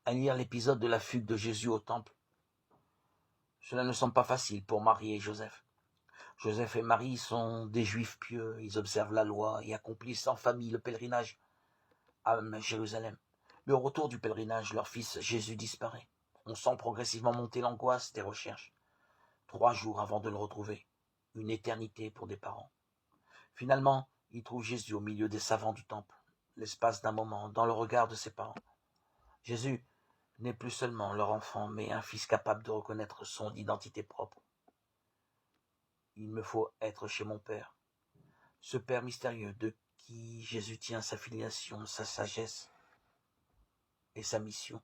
à lire l'épisode de la fugue de Jésus au temple. Cela ne semble pas facile pour Marie et Joseph. Joseph et Marie sont des juifs pieux, ils observent la loi et accomplissent en famille le pèlerinage à Jérusalem. Mais au retour du pèlerinage, leur fils Jésus disparaît. On sent progressivement monter l'angoisse des recherches. 3 jours avant de le retrouver, une éternité pour des parents. Finalement, ils trouvent Jésus au milieu des savants du temple, l'espace d'un moment, dans le regard de ses parents. Jésus n'est plus seulement leur enfant, mais un fils capable de reconnaître son identité propre. Il me faut être chez mon Père, ce Père mystérieux de qui Jésus tient sa filiation, sa sagesse et sa mission.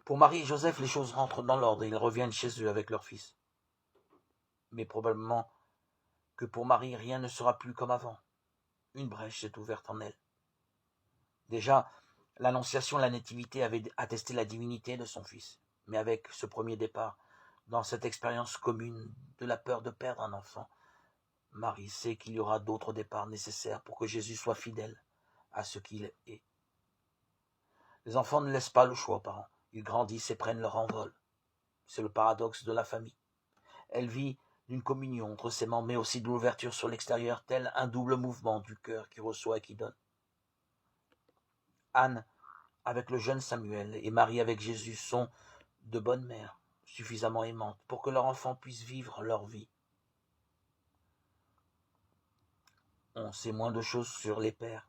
Pour Marie et Joseph, les choses rentrent dans l'ordre et ils reviennent chez eux avec leur fils. Mais probablement que pour Marie, rien ne sera plus comme avant. Une brèche s'est ouverte en elle. Déjà, l'Annonciation, la Nativité avait attesté la divinité de son fils. Mais avec ce premier départ, dans cette expérience commune de la peur de perdre un enfant, Marie sait qu'il y aura d'autres départs nécessaires pour que Jésus soit fidèle à ce qu'il est. Les enfants ne laissent pas le choix aux parents. Ils grandissent et prennent leur envol. C'est le paradoxe de la famille. Elle vit d'une communion entre ses membres, mais aussi de l'ouverture sur l'extérieur, tel un double mouvement du cœur qui reçoit et qui donne. Anne, avec le jeune Samuel, et Marie avec Jésus sont de bonnes mères, suffisamment aimantes pour que leur enfant puisse vivre leur vie. On sait moins de choses sur les pères,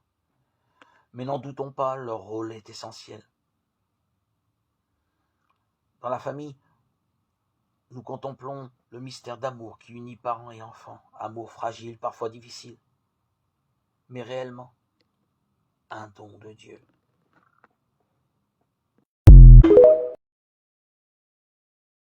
mais n'en doutons pas, leur rôle est essentiel. Dans la famille, nous contemplons le mystère d'amour qui unit parents et enfants, amour fragile, parfois difficile, mais réellement un don de Dieu.